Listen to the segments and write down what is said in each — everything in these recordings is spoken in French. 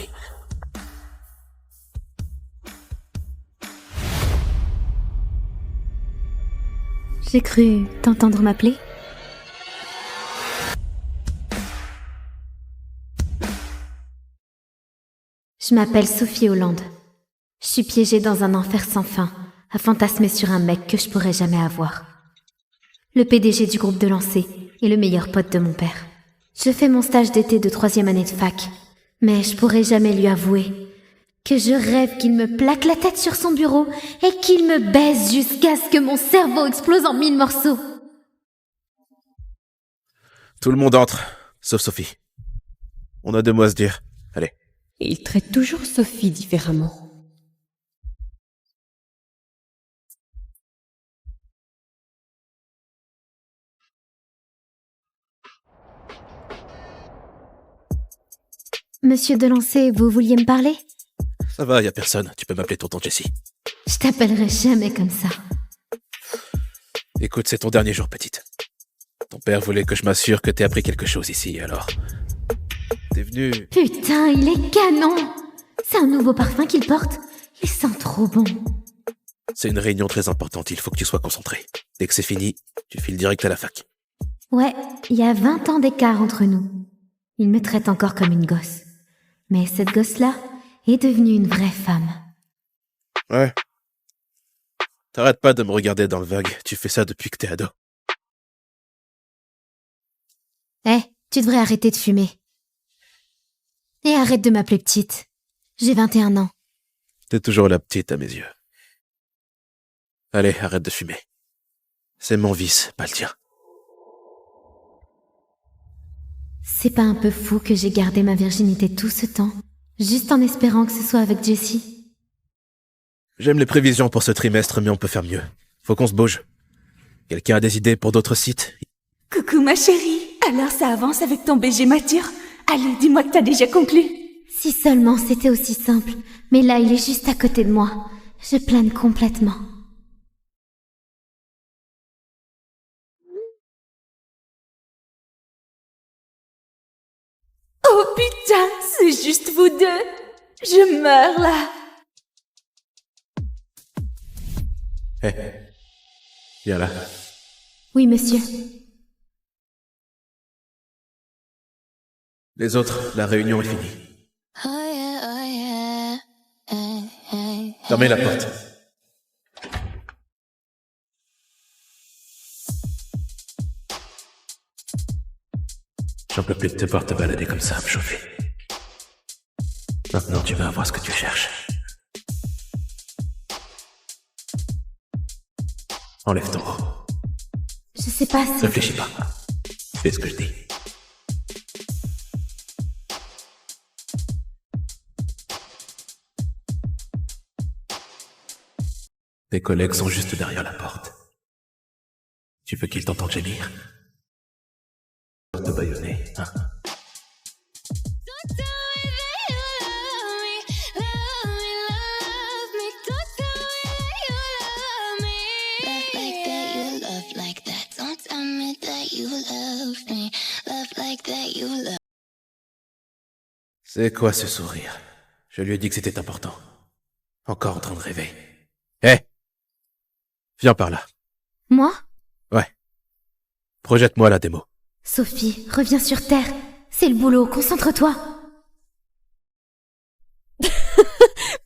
Sophie. J'ai cru t'entendre m'appeler. Je m'appelle Sophie Holland. Je suis piégée dans un enfer sans fin, à fantasmer sur un mec que je pourrais jamais avoir. Le PDG du groupe de lancer est le meilleur pote de mon père. Je fais mon stage d'été de 3e année de fac, mais je pourrais jamais lui avouer que je rêve qu'il me plaque la tête sur son bureau et qu'il me baise jusqu'à ce que mon cerveau explose en 1000 morceaux. Tout le monde entre, sauf Sophie. On a 2 mots à se dire. Allez. Et il traite toujours Sophie différemment. Monsieur Delancey, vous vouliez me parler ? Ça va, y a personne. Tu peux m'appeler tonton Jessie. Je t'appellerai jamais comme ça. Écoute, c'est ton dernier jour, petite. Ton père voulait que je m'assure que t'aies appris quelque chose ici, alors... T'es venu... Putain, il est canon! C'est un nouveau parfum qu'il porte. Il sent trop bon. C'est une réunion très importante, il faut que tu sois concentré. Dès que c'est fini, tu files direct à la fac. Ouais, il y a 20 ans d'écart entre nous. Il me traite encore comme une gosse. Mais cette gosse-là est devenue une vraie femme. Ouais. T'arrêtes pas de me regarder dans le vague, tu fais ça depuis que t'es ado. Tu devrais arrêter de fumer. Et arrête de m'appeler petite. J'ai 21 ans. T'es toujours la petite à mes yeux. Allez, arrête de fumer. C'est mon vice, pas le tien. C'est pas un peu fou que j'ai gardé ma virginité tout ce temps, juste en espérant que ce soit avec Jessie? J'aime les prévisions pour ce trimestre, mais on peut faire mieux. Faut qu'on se bouge. Quelqu'un a des idées pour d'autres sites? Coucou ma chérie, alors ça avance avec ton BG mature? Allez, dis-moi que t'as déjà conclu. Si seulement c'était aussi simple, mais là il est juste à côté de moi. Je plane complètement. Oh putain, c'est juste vous deux. Je meurs là. Viens là. Oui, monsieur. Les autres, la réunion est finie. Fermez la porte. J'en peux plus de te voir te balader comme ça, me chauffer. Maintenant, tu vas avoir ce que tu cherches. Enlève ton haut. Je sais pas si... Réfléchis pas. Fais ce que je dis. Tes collègues sont juste derrière la porte. Tu veux qu'ils t'entendent gémir? Te bâillonner, hein? C'est quoi ce sourire? Je lui ai dit que c'était important. Encore en train de rêver. Viens par là. Moi? Ouais. Projette-moi la démo. Sophie, reviens sur Terre. C'est le boulot, concentre-toi.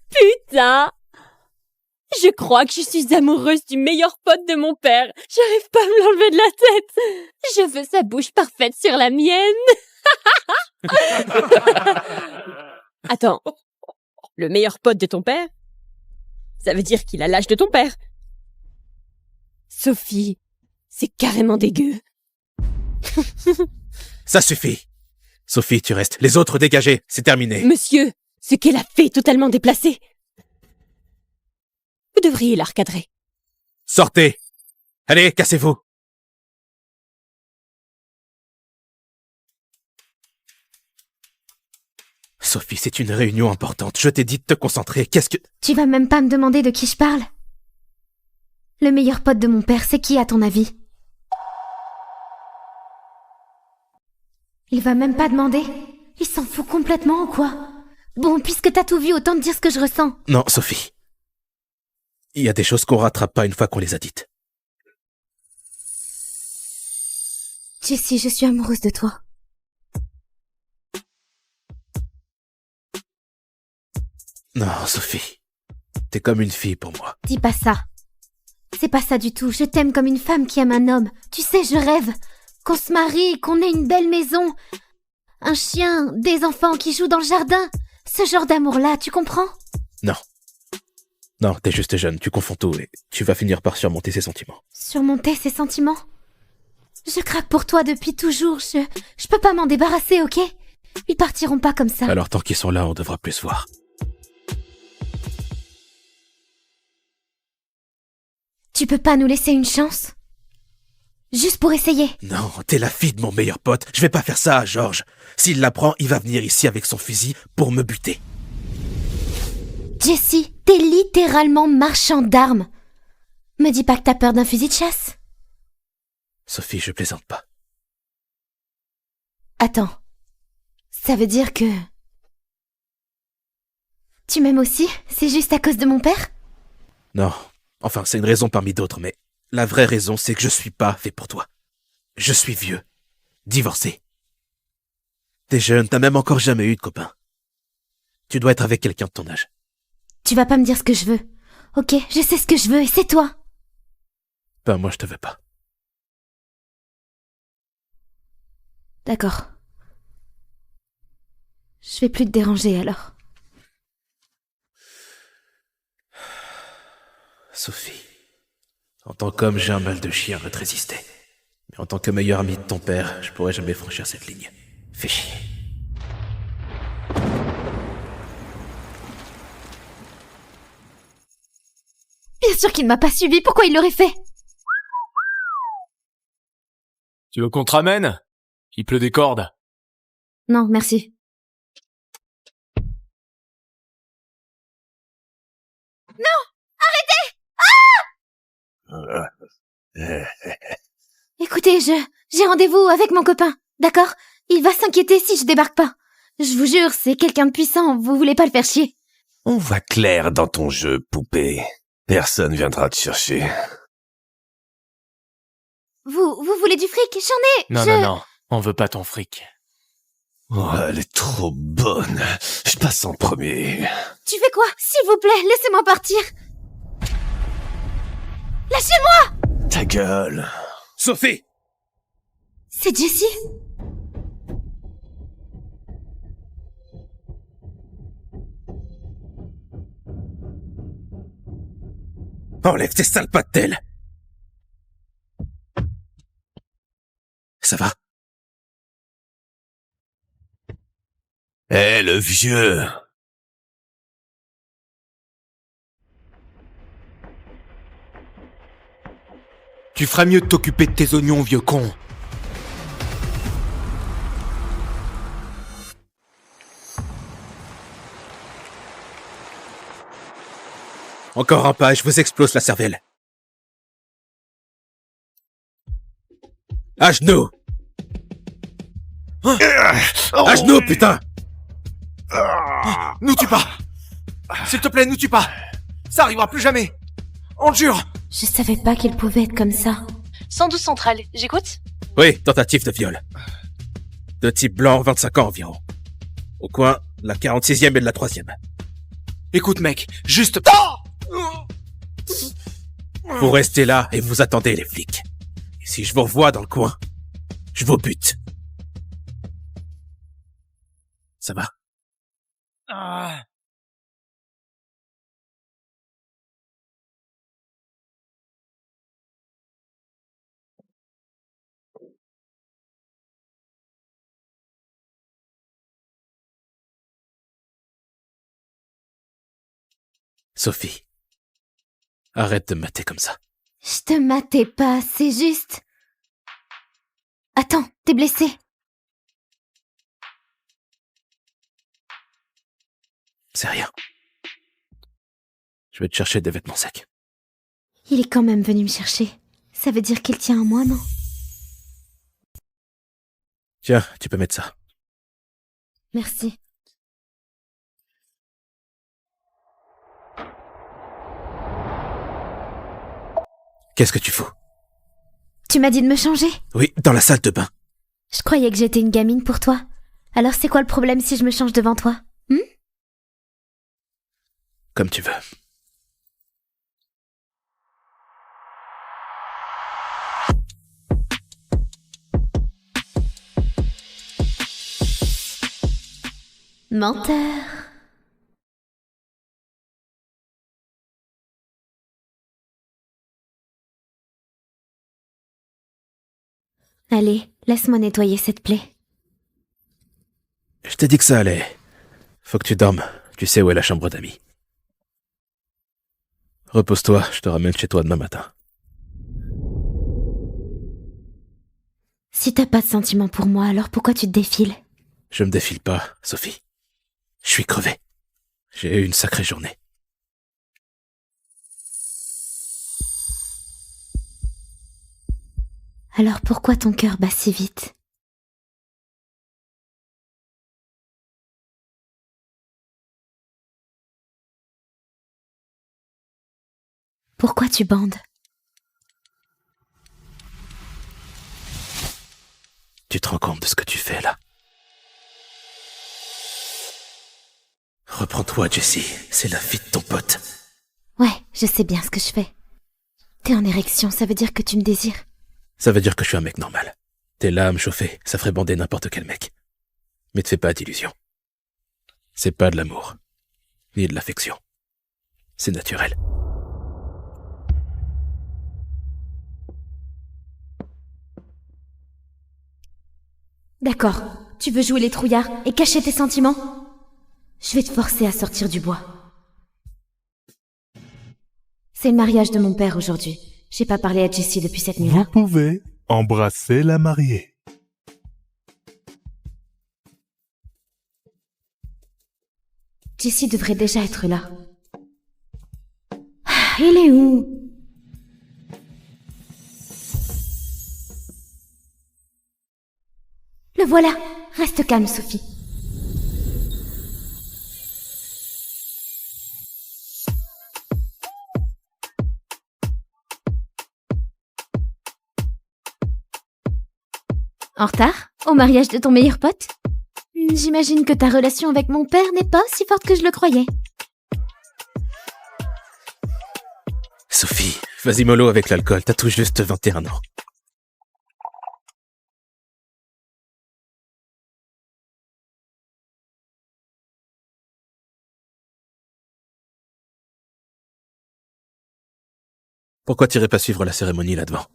Putain! Je crois que je suis amoureuse du meilleur pote de mon père. J'arrive pas à me l'enlever de la tête. Je veux sa bouche parfaite sur la mienne. Attends. Le meilleur pote de ton père? Ça veut dire qu'il a l'âge de ton père. Sophie, c'est carrément dégueu. Ça suffit. Sophie, tu restes. Les autres dégagés. C'est terminé. Monsieur, ce qu'elle a fait est totalement déplacé. Vous devriez la recadrer. Sortez. Allez, cassez-vous. Sophie, c'est une réunion importante. Je t'ai dit de te concentrer. Qu'est-ce que... Tu vas même pas me demander de qui je parle? Le meilleur pote de mon père, c'est qui à ton avis? Il va même pas demander? Il s'en fout complètement ou quoi? Bon, puisque t'as tout vu, autant te dire ce que je ressens. Non, Sophie. Il y a des choses qu'on rattrape pas une fois qu'on les a dites. Jessie, je suis amoureuse de toi. Non, Sophie. T'es comme une fille pour moi. Dis pas ça. C'est pas ça du tout. Je t'aime comme une femme qui aime un homme. Tu sais, je rêve qu'on se marie, qu'on ait une belle maison, un chien, des enfants qui jouent dans le jardin. Ce genre d'amour-là, tu comprends? Non. Non, t'es juste jeune, tu confonds tout et tu vas finir par surmonter ses sentiments. Surmonter ses sentiments? Je craque pour toi depuis toujours. Je peux pas m'en débarrasser, ok? Ils partiront pas comme ça. Alors tant qu'ils sont là, on devra plus se voir. Tu peux pas nous laisser une chance? Juste pour essayer. Non, t'es la fille de mon meilleur pote. Je vais pas faire ça à Georges. S'il l'apprend, il va venir ici avec son fusil pour me buter. Jessie, t'es littéralement marchand d'armes. Me dis pas que t'as peur d'un fusil de chasse. Sophie, je plaisante pas. Attends. Ça veut dire que... Tu m'aimes aussi? C'est juste à cause de mon père? Non. Enfin, c'est une raison parmi d'autres, mais la vraie raison, c'est que je suis pas fait pour toi. Je suis vieux. Divorcé. T'es jeune, t'as même encore jamais eu de copain. Tu dois être avec quelqu'un de ton âge. Tu vas pas me dire ce que je veux. Ok, je sais ce que je veux et c'est toi. Ben, moi, je te veux pas. D'accord. Je vais plus te déranger alors. Sophie, en tant qu'homme, j'ai un mal de chien à te résister. Mais en tant que meilleur ami de ton père, je pourrais jamais franchir cette ligne. Fais chier. Bien sûr qu'il ne m'a pas suivi, pourquoi il l'aurait fait? Tu veux qu'on te ramène? Il pleut des cordes. Non, merci. Écoutez, j'ai rendez-vous avec mon copain, d'accord? Il va s'inquiéter si je débarque pas. Je vous jure, c'est quelqu'un de puissant, vous voulez pas le faire chier. On va clair dans ton jeu, poupée. Personne viendra te chercher. Vous voulez du fric? J'en ai, Non, on veut pas ton fric. Oh, elle est trop bonne. Je passe en premier. Tu fais quoi? S'il vous plaît, laissez-moi partir. Lâchez-moi! Ta gueule. Sophie! C'est Jessie? Enlève tes sales pattes d'elle! Ça va? Eh, le vieux. Tu ferais mieux de t'occuper de tes oignons, vieux con. Encore un pas et je vous explose la cervelle. À genoux! À genoux, putain! Nous tue pas! S'il te plaît, nous tue pas! Ça arrivera plus jamais! On le jure! Je savais pas qu'il pouvait être comme ça. 112 centrale, j'écoute? Oui, tentative de viol. De type blanc, 25 ans environ. Au coin, la 46e et de la 3e. Écoute, mec, juste... Vous restez là et vous attendez les flics. Et si je vous revois dans le coin, je vous bute. Ça va? Ah. Sophie, arrête de me mater comme ça. Je te matais pas, c'est juste... Attends, t'es blessé. C'est rien. Je vais te chercher des vêtements secs. Il est quand même venu me chercher. Ça veut dire qu'il tient à moi, non? Tiens, tu peux mettre ça. Merci. Qu'est-ce que tu fous? Tu m'as dit de me changer? Oui, dans la salle de bain. Je croyais que j'étais une gamine pour toi. Alors c'est quoi le problème si je me change devant toi? Comme tu veux. Menteur. Allez, laisse-moi nettoyer cette plaie. Je t'ai dit que ça allait. Faut que tu dormes. Tu sais où est la chambre d'amis. Repose-toi, je te ramène chez toi demain matin. Si t'as pas de sentiments pour moi, alors pourquoi tu te défiles? Je me défile pas, Sophie. Je suis crevé. J'ai eu une sacrée journée. Alors pourquoi ton cœur bat si vite? Pourquoi tu bandes? Tu te rends compte de ce que tu fais là? Reprends-toi, Jessie. C'est la vie de ton pote. Ouais, je sais bien ce que je fais. T'es en érection, ça veut dire que tu me désires. Ça veut dire que je suis un mec normal. T'es là à me chauffer, ça ferait bander n'importe quel mec. Mais te fais pas d'illusions. C'est pas de l'amour. Ni de l'affection. C'est naturel. D'accord, tu veux jouer les trouillards et cacher tes sentiments? Je vais te forcer à sortir du bois. C'est le mariage de mon père aujourd'hui. J'ai pas parlé à Jessie depuis cette Vous nuit-là. pouvez embrasser la mariée. Jessie devrait déjà être là. Ah, il est où? Le voilà. Reste calme, Sophie. En retard? Au mariage de ton meilleur pote? J'imagine que ta relation avec mon père n'est pas aussi forte que je le croyais. Sophie, vas-y mollo avec l'alcool, t'as tout juste 21 ans. Pourquoi t'irais pas suivre la cérémonie là-devant?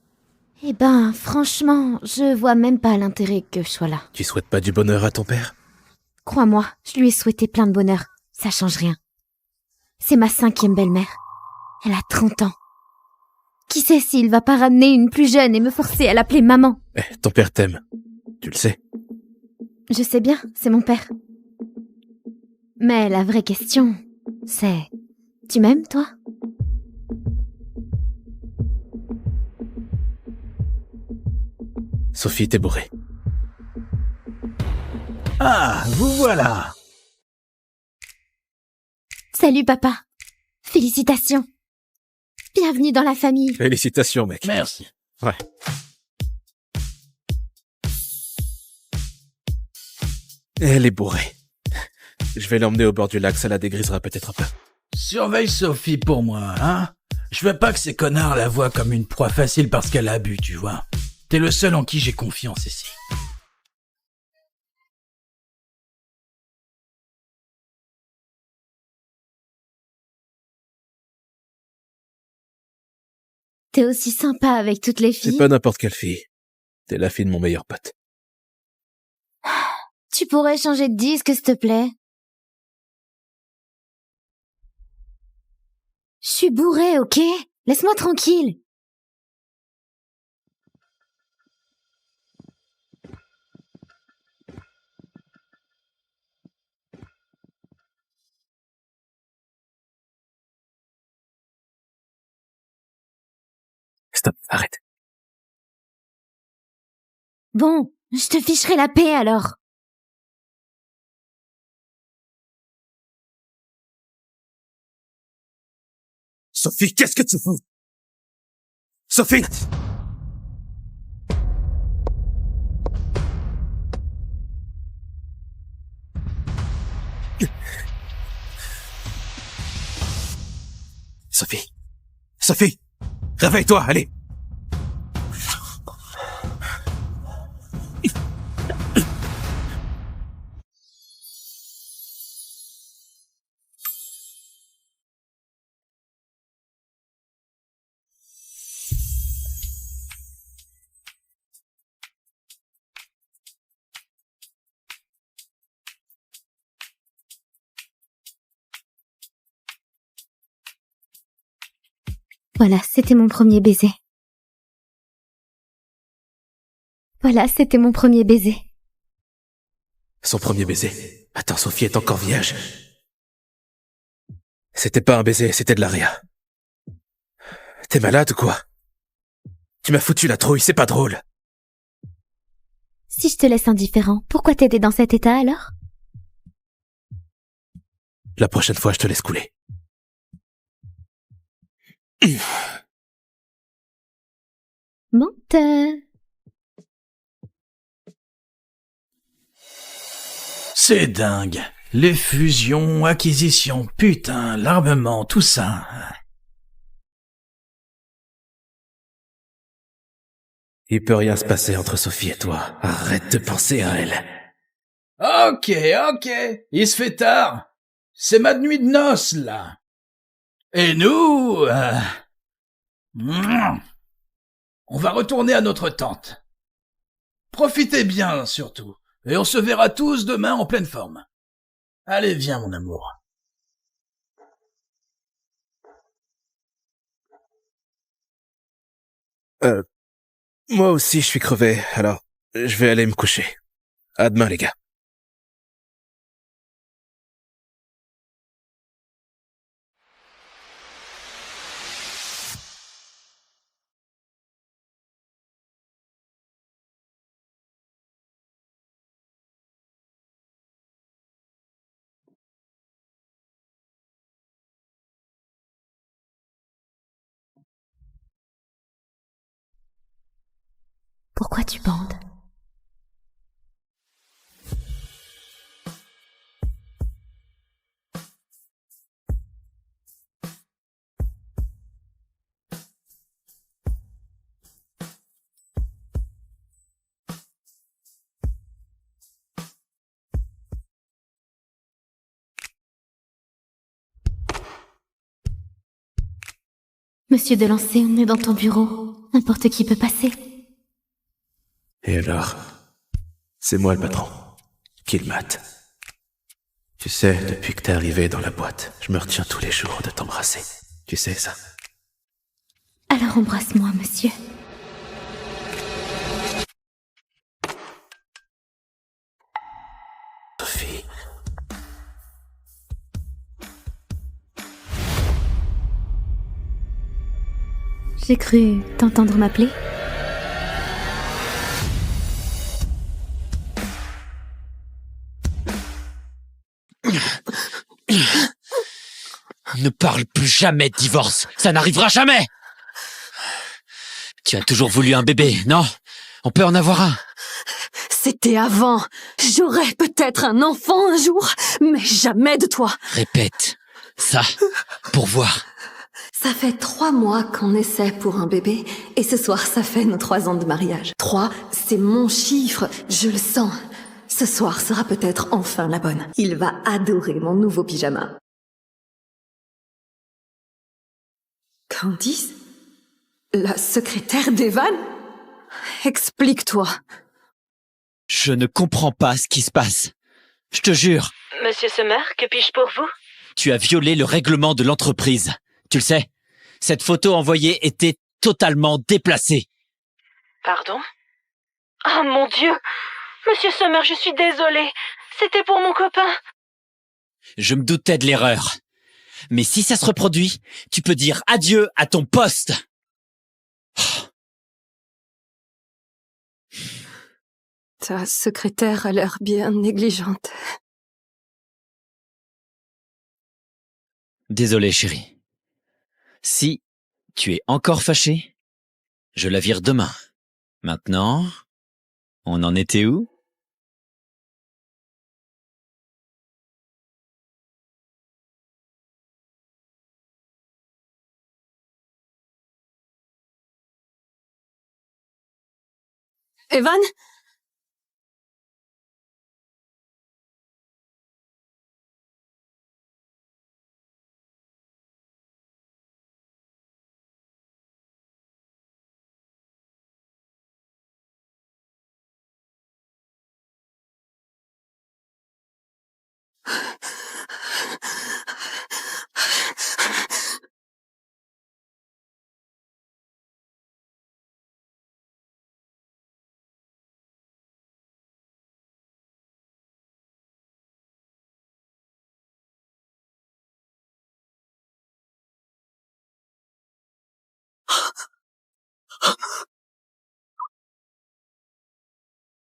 Eh ben, franchement, je vois même pas l'intérêt que je sois là. Tu souhaites pas du bonheur à ton père? Crois-moi, je lui ai souhaité plein de bonheur. Ça change rien. C'est ma 5e belle-mère. Elle a 30 ans. Qui sait s'il va pas ramener une plus jeune et me forcer à l'appeler maman? Eh, ton père t'aime. Tu le sais. Je sais bien, c'est mon père. Mais la vraie question, c'est... Tu m'aimes, toi? Sophie, t'es bourrée. Ah, vous voilà. Salut, papa. Félicitations. Bienvenue dans la famille. Félicitations, mec. Merci. Ouais. Elle est bourrée. Je vais l'emmener au bord du lac, ça la dégrisera peut-être un peu. Surveille Sophie pour moi, hein. Je veux pas que ces connards la voient comme une proie facile parce qu'elle a bu, tu vois. T'es le seul en qui j'ai confiance ici. T'es aussi sympa avec toutes les filles. C'est pas n'importe quelle fille. T'es la fille de mon meilleur pote. Tu pourrais changer de disque, s'il te plaît? Je suis bourrée, ok? Laisse-moi tranquille. Stop, arrête. Bon, je te ficherai la paix alors. Sophie, qu'est-ce que tu fous? Sophie! Sophie! Sophie! Réveille-toi, allez! Voilà, c'était mon premier baiser. Voilà, c'était mon premier baiser. Son premier baiser. Attends, Sophie est encore vierge. C'était pas un baiser, c'était de l'aria. T'es malade ou quoi? Tu m'as foutu la trouille, c'est pas drôle. Si je te laisse indifférent, pourquoi t'aider dans cet état alors? La prochaine fois, je te laisse couler. Menteur. C'est dingue. Les fusions, acquisitions, putain, l'armement, tout ça. Il peut rien se passer entre Sophie et toi. Arrête de penser à elle. Ok, il se fait tard. C'est ma nuit de noces, là. Et nous, on va retourner à notre tente. Profitez bien, surtout. Et on se verra tous demain en pleine forme. Allez, viens, mon amour. Moi aussi, je suis crevé, alors je vais aller me coucher. À demain, les gars. Pourquoi tu bandes? Monsieur Delancey, on est dans ton bureau. N'importe qui peut passer. Et alors? C'est moi le patron. Qui le mate. Tu sais, depuis que t'es arrivé dans la boîte, je me retiens tous les jours de t'embrasser. Tu sais ça? Alors embrasse-moi, monsieur. Sophie. J'ai cru t'entendre m'appeler. Ne parle plus jamais de divorce. Ça n'arrivera jamais. Tu as toujours voulu un bébé, non? On peut en avoir un. C'était avant. J'aurais peut-être un enfant un jour, mais jamais de toi. Répète. Ça, pour voir. Ça fait 3 mois qu'on essaie pour un bébé, et ce soir, ça fait nos 3 ans de mariage. 3, c'est mon chiffre, je le sens. Ce soir sera peut-être enfin la bonne. Il va adorer mon nouveau pyjama. Candice? La secrétaire d'Evan? Explique-toi. Je ne comprends pas ce qui se passe. Je te jure. Monsieur Summer, que puis-je pour vous? Tu as violé le règlement de l'entreprise. Tu le sais? Cette photo envoyée était totalement déplacée. Pardon? Oh mon Dieu! Monsieur Summer, je suis désolée. C'était pour mon copain. Je me doutais de l'erreur. Mais si ça se reproduit, tu peux dire adieu à ton poste. Ta secrétaire a l'air bien négligente. Désolé, chérie. Si tu es encore fâché, Je la vire demain. Maintenant, on en était où? Evan?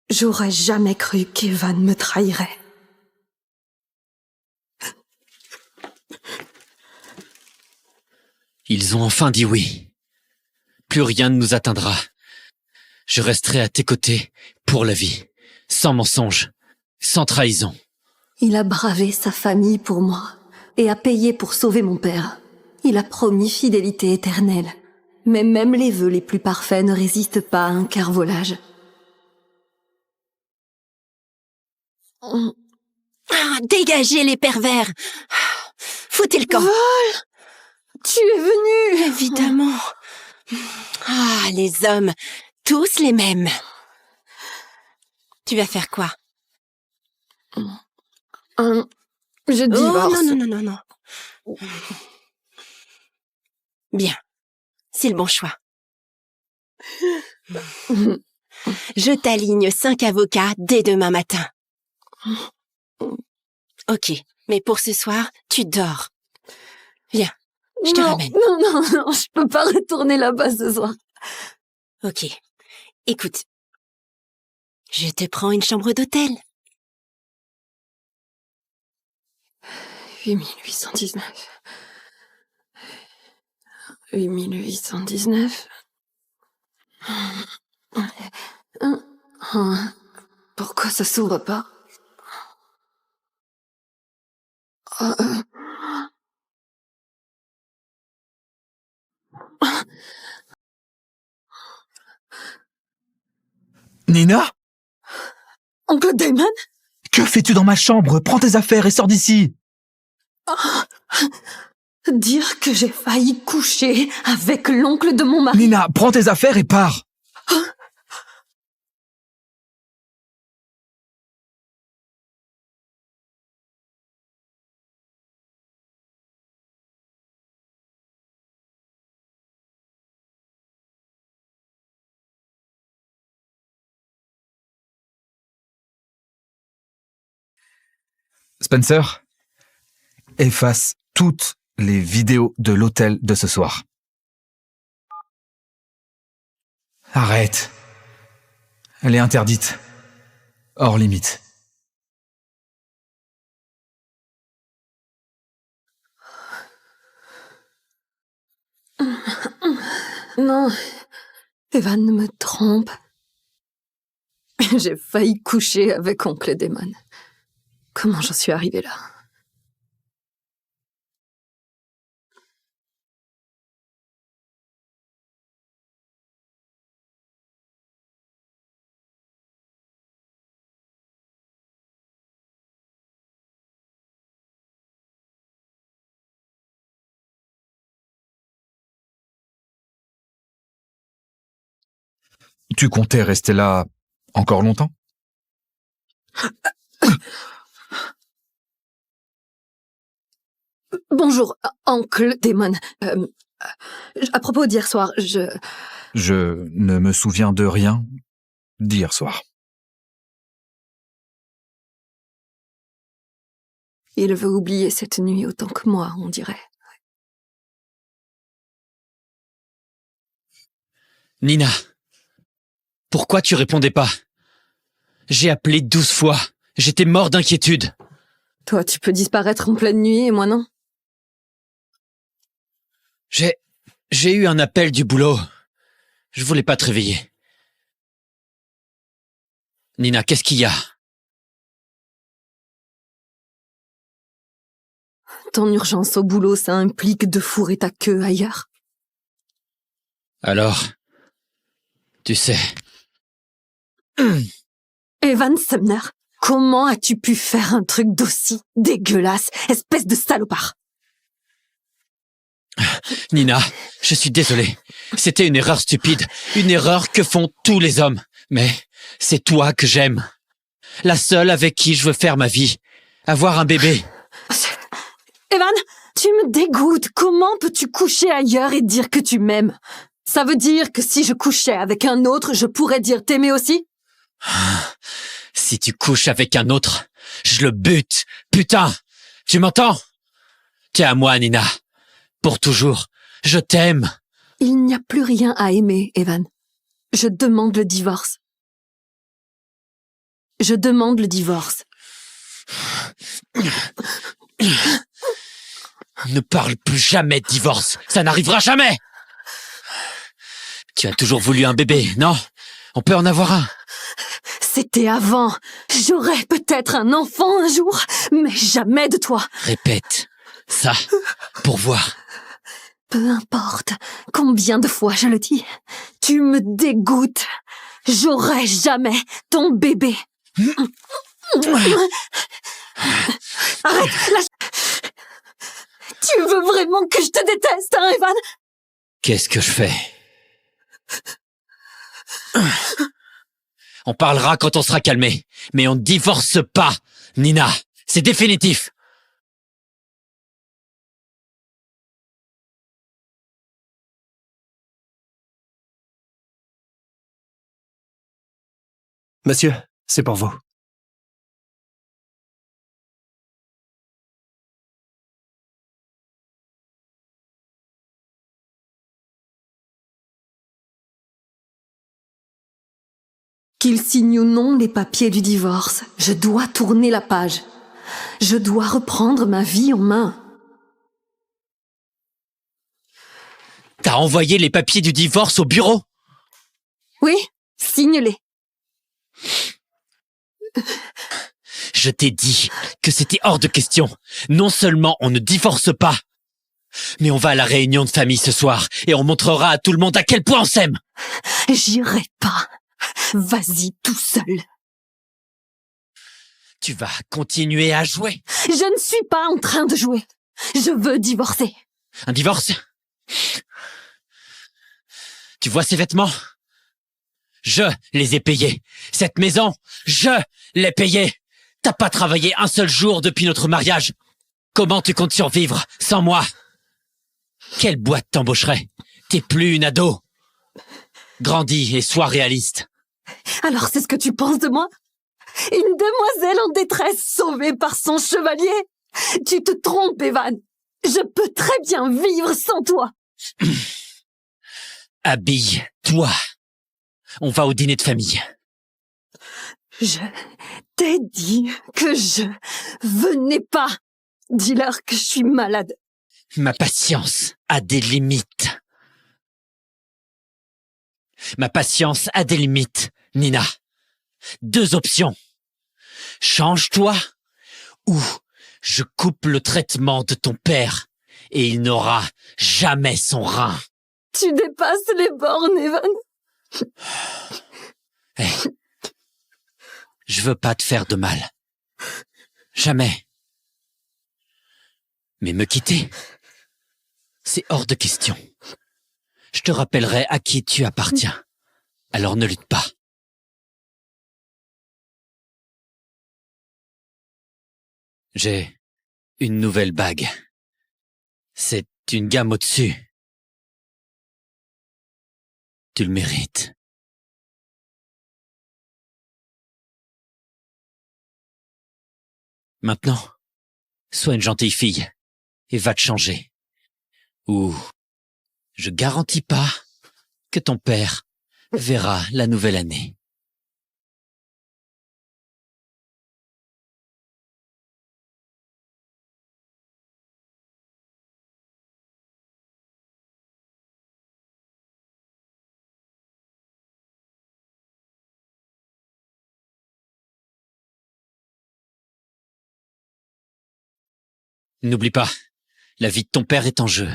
J'aurais jamais cru qu'Evan me trahirait. Ils ont enfin dit oui. Plus rien ne nous atteindra. Je resterai à tes côtés pour la vie, sans mensonge, sans trahison. Il a bravé sa famille pour moi et a payé pour sauver mon père. Il a promis fidélité éternelle. Mais même les vœux les plus parfaits ne résistent pas à un carvolage. Dégagez les pervers! Foutez le camp! Vol! Tu es venu! Évidemment! Les hommes, tous les mêmes. Tu vas faire quoi? Je divorce. Non. Bien. C'est le bon choix. Je t'aligne 5 avocats dès demain matin. Ok, mais pour ce soir, tu dors. Viens, je te ramène. Non, je peux pas retourner là-bas ce soir. Ok, écoute. Je te prends une chambre d'hôtel. 8819. 8819. Pourquoi ça s'ouvre pas? Nina? Oncle Damon? Que fais-tu dans ma chambre? Prends tes affaires et sors d'ici! Dire que j'ai failli coucher avec l'oncle de mon mari. Nina, prends tes affaires et pars! Spencer, efface toutes les vidéos de l'hôtel de ce soir. Arrête. Elle est interdite. Hors limite. Non, Evan me trompe. J'ai failli coucher avec oncle Damon. Comment j'en suis arrivée là? Tu comptais rester là encore longtemps? Bonjour, oncle Damon. À propos d'hier soir, Je ne me souviens de rien d'hier soir. Il veut oublier cette nuit autant que moi, on dirait. Nina, pourquoi tu répondais pas? J'ai appelé 12 fois. J'étais mort d'inquiétude. Toi, tu peux disparaître en pleine nuit et moi non? J'ai eu un appel du boulot. Je voulais pas te réveiller. Nina, qu'est-ce qu'il y a? Ton urgence au boulot, ça implique de fourrer ta queue ailleurs. Alors, tu sais... Evan Sumner, comment as-tu pu faire un truc d'aussi dégueulasse, espèce de salopard? Nina, je suis désolé. C'était une erreur stupide. Une erreur que font tous les hommes. Mais c'est toi que j'aime. La seule avec qui je veux faire ma vie. Avoir un bébé. Evan, tu me dégoûtes. Comment peux-tu coucher ailleurs et dire que tu m'aimes? Ça veut dire que si je couchais avec un autre, je pourrais dire t'aimer aussi? Si tu couches avec un autre, je le bute. Putain, tu m'entends? T'es à moi, Nina. Pour toujours. Je t'aime. Il n'y a plus rien à aimer, Evan. Je demande le divorce. Je demande le divorce. Ne parle plus jamais de divorce. Ça n'arrivera jamais. Tu as toujours voulu un bébé, non? On peut en avoir un. C'était avant. J'aurais peut-être un enfant un jour, mais jamais de toi. Répète ça pour voir. Peu importe combien de fois je le dis, tu me dégoûtes. J'aurai jamais ton bébé. Arrête, lâche. Tu veux vraiment que je te déteste, hein, Evan? Qu'est-ce que je fais? On parlera quand on sera calmé, mais on ne divorce pas, Nina. C'est définitif. Monsieur, c'est pour vous. Qu'il signe ou non les papiers du divorce, je dois tourner la page. Je dois reprendre ma vie en main. T'as envoyé les papiers du divorce au bureau? Oui, signe-les. Je t'ai dit que c'était hors de question. Non seulement on ne divorce pas, mais on va à la réunion de famille ce soir et on montrera à tout le monde à quel point on s'aime. J'irai pas. Vas-y tout seul. Tu vas continuer à jouer. Je ne suis pas en train de jouer. Je veux divorcer. Un divorce? Tu vois ces vêtements? Je les ai payés. Cette maison, je l'ai payée. T'as pas travaillé un seul jour depuis notre mariage. Comment tu comptes survivre sans moi? Quelle boîte t'embaucherait? T'es plus une ado. Grandis et sois réaliste. Alors c'est ce que tu penses de moi? Une demoiselle en détresse sauvée par son chevalier? Tu te trompes, Evan. Je peux très bien vivre sans toi. Habille-toi. On va au dîner de famille. Je t'ai dit que je venais pas. Dis-leur que je suis malade. Ma patience a des limites. Ma patience a des limites, Nina. 2 options. Change-toi ou je coupe le traitement de ton père et il n'aura jamais son rein. Tu dépasses les bornes, Evan. Hey, je veux pas te faire de mal. Jamais. Mais me quitter, c'est hors de question. Je te rappellerai à qui tu appartiens. Alors ne lutte pas. J'ai une nouvelle bague. C'est une gamme au-dessus. Tu le mérites. Maintenant, sois une gentille fille et va te changer. Ou je garantis pas que ton père verra la nouvelle année. N'oublie pas, la vie de ton père est en jeu.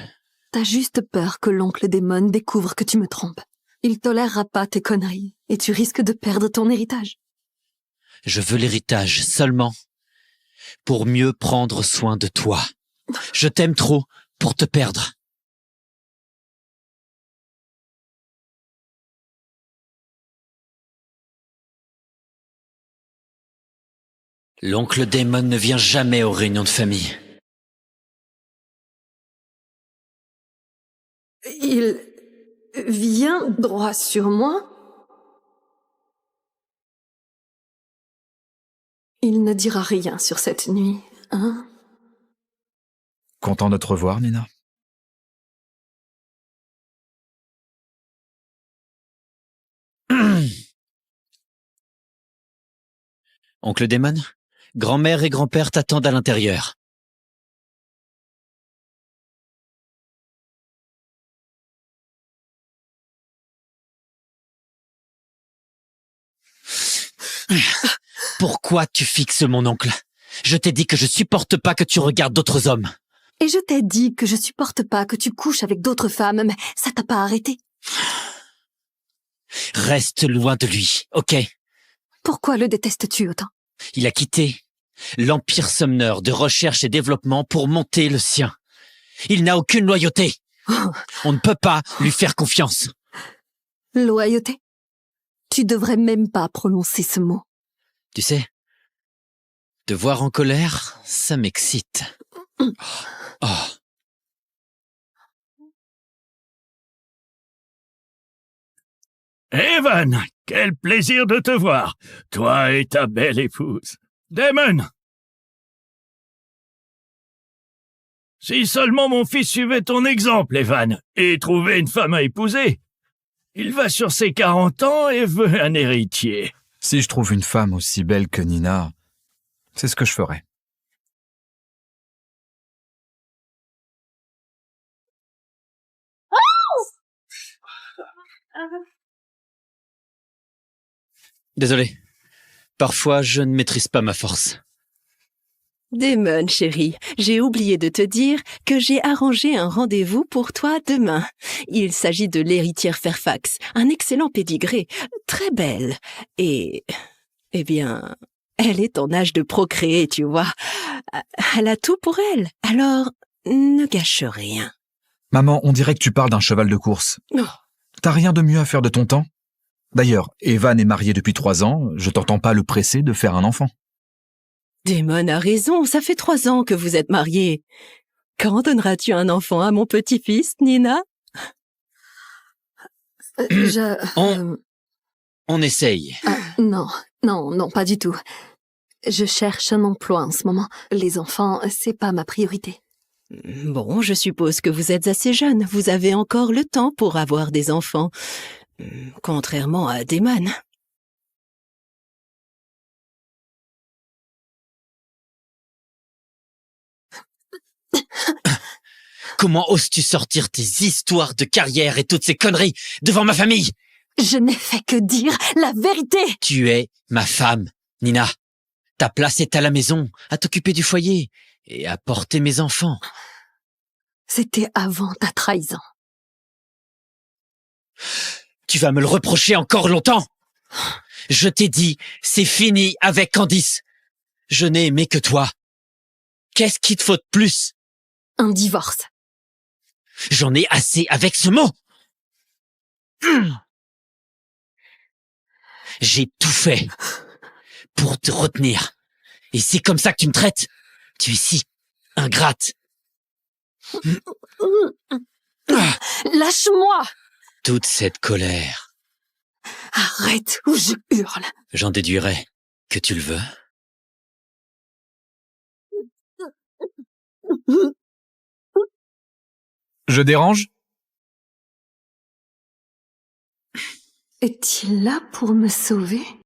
T'as juste peur que l'oncle Démon découvre que tu me trompes. Il tolérera pas tes conneries, et tu risques de perdre ton héritage. Je veux l'héritage seulement pour mieux prendre soin de toi. Je t'aime trop pour te perdre. L'oncle Damon ne vient jamais aux réunions de famille. Il vient droit sur moi. Il ne dira rien sur cette nuit, hein? Content de te revoir, Nina. Oncle Damon, grand-mère et grand-père t'attendent à l'intérieur. Pourquoi tu fixes mon oncle? Je t'ai dit que je supporte pas que tu regardes d'autres hommes. Et je t'ai dit que je supporte pas que tu couches avec d'autres femmes, mais ça t'a pas arrêté. Reste loin de lui, ok? Pourquoi le détestes-tu autant? Il a quitté l'Empire Sumner de recherche et développement pour monter le sien. Il n'a aucune loyauté. On ne peut pas lui faire confiance. Loyauté? Tu devrais même pas prononcer ce mot. Tu sais, te voir en colère, ça m'excite. Oh. Evan, quel plaisir de te voir, toi et ta belle épouse. Damon! Si seulement mon fils suivait ton exemple, Evan, et trouvait une femme à épouser. Il va sur ses 40 ans et veut un héritier. Si je trouve une femme aussi belle que Nina, c'est ce que je ferai. Désolé. Parfois, je ne maîtrise pas ma force. Damon, chérie, j'ai oublié de te dire que j'ai arrangé un rendez-vous pour toi demain. Il s'agit de l'héritière Fairfax, un excellent pédigré, très belle. Et, eh bien, elle est en âge de procréer, tu vois. Elle a tout pour elle, alors ne gâche rien. Maman, on dirait que tu parles d'un cheval de course. Oh. T'as rien de mieux à faire de ton temps? D'ailleurs, Evan est marié depuis 3 ans, je t'entends pas le presser de faire un enfant. Damon a raison, ça fait 3 ans que vous êtes mariés. Quand donneras-tu un enfant à mon petit-fils, Nina? On essaye. Non, pas du tout. Je cherche un emploi en ce moment. Les enfants, c'est pas ma priorité. Bon, je suppose que vous êtes assez jeune. Vous avez encore le temps pour avoir des enfants. Contrairement à Damon. Comment oses-tu sortir tes histoires de carrière et toutes ces conneries devant ma famille? Je n'ai fait que dire la vérité. Tu es ma femme, Nina. Ta place est à la maison, à t'occuper du foyer et à porter mes enfants. C'était avant ta trahison. Tu vas me le reprocher encore longtemps? Je t'ai dit, c'est fini avec Candice. Je n'ai aimé que toi. Qu'est-ce qu'il te faut de plus? Un divorce. J'en ai assez avec ce mot. J'ai tout fait pour te retenir. Et c'est comme ça que tu me traites? Tu es si ingrate. Lâche-moi! Toute cette colère. Arrête ou je hurle. J'en déduirai que tu le veux. Je dérange? Est-il là pour me sauver?